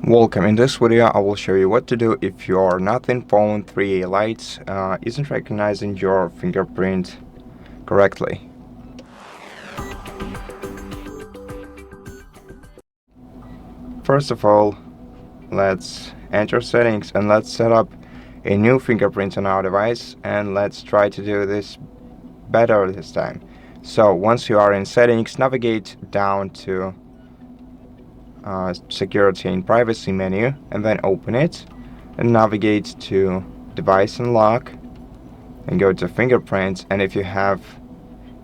Welcome. In this video I will show you what to do if your Nothing Phone 3A Lite isn't recognizing your fingerprint correctly. First of all, let's enter settings and let's set up a new fingerprint on our device, and let's try to do this better this time. So once you are in settings, navigate down to security and privacy menu and then open it and navigate to device unlock and go to fingerprints, and if you have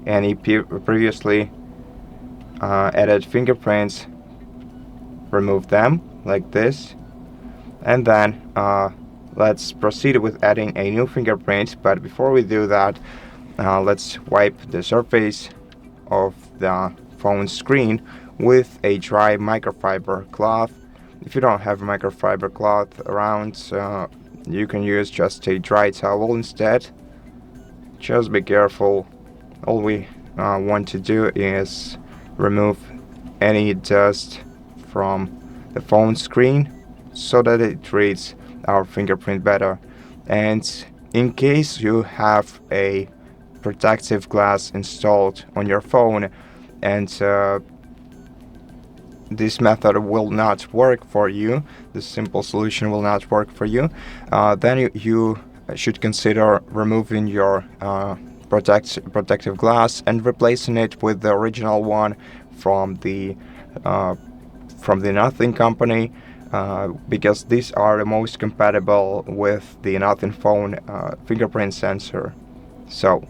any previously added fingerprints, remove them like this, and then let's proceed with adding a new fingerprint. But before we do that, let's wipe the surface of the phone screen with a dry microfiber cloth. If you don't have a microfiber cloth around, you can use just a dry towel instead. Just be careful. All we want to do is remove any dust from the phone screen so that it reads our fingerprint better. And in case you have a protective glass installed on your phone and this method will not work for you, this simple solution will not work for you, then you should consider removing your protective glass and replacing it with the original one from the Nothing company, because these are the most compatible with the Nothing phone fingerprint sensor. So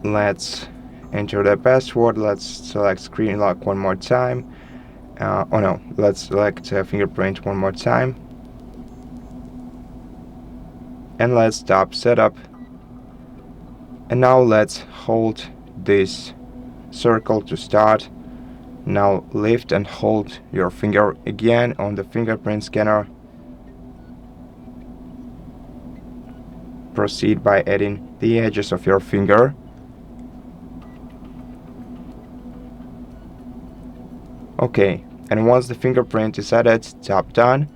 let's enter the password. Let's select screen lock one more time. Let's select fingerprint one more time, and let's stop setup. And now let's hold this circle to start. Now lift and hold your finger again on the fingerprint scanner. Proceed by adding the edges of your finger. Okay, and once the fingerprint is added, tap done.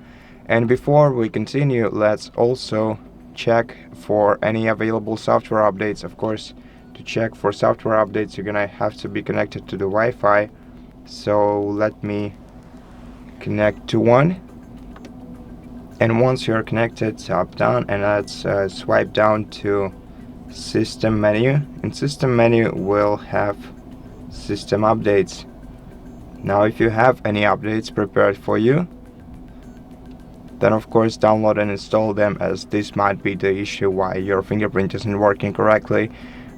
And before we continue, let's also check for any available software updates. Of course, to check for software updates, you're gonna have to be connected to the Wi-Fi. So let me connect to one. And once you're connected, tap down and let's swipe down to System menu. In System menu, we'll have System Updates. Now if you have any updates prepared for you, then of course download and install them, as this might be the issue why your fingerprint isn't working correctly.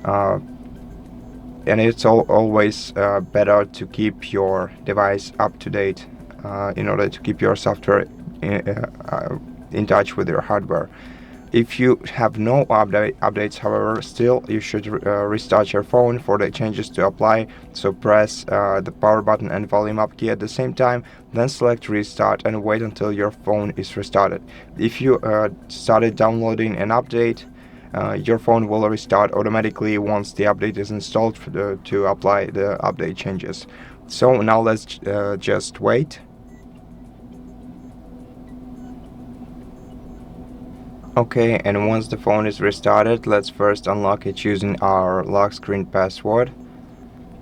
And it's always better to keep your device up to date in order to keep your software in touch with your hardware. If you have no updates, however, still you should restart your phone for the changes to apply. So press the power button and volume up key at the same time, then select restart and wait until your phone is restarted. If you started downloading an update, your phone will restart automatically once the update is installed to apply the update changes. So now let's just wait. Okay, and once the phone is restarted, let's first unlock it using our lock screen password,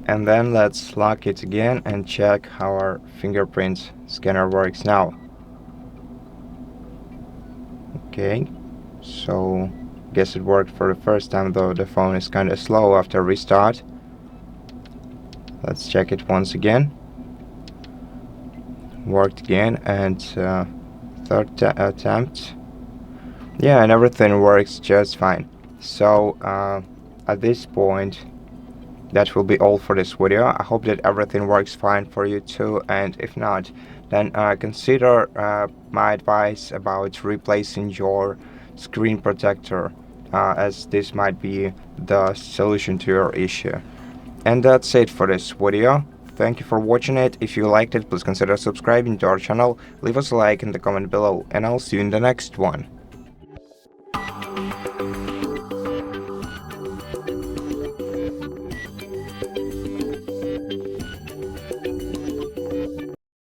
and then let's lock it again and check how our fingerprint scanner works now. Okay, so guess it worked for the first time, though the phone is kind of slow after restart. Let's check it once again. Worked again, and third attempt. Yeah, and everything works just fine. So at this point, that will be all for this video. I hope that everything works fine for you too, and if not, then consider my advice about replacing your screen protector, as this might be the solution to your issue. And that's it for this video. Thank you for watching it. If you liked it, please consider subscribing to our channel, leave us a like in the comment below, and I'll see you in the next one.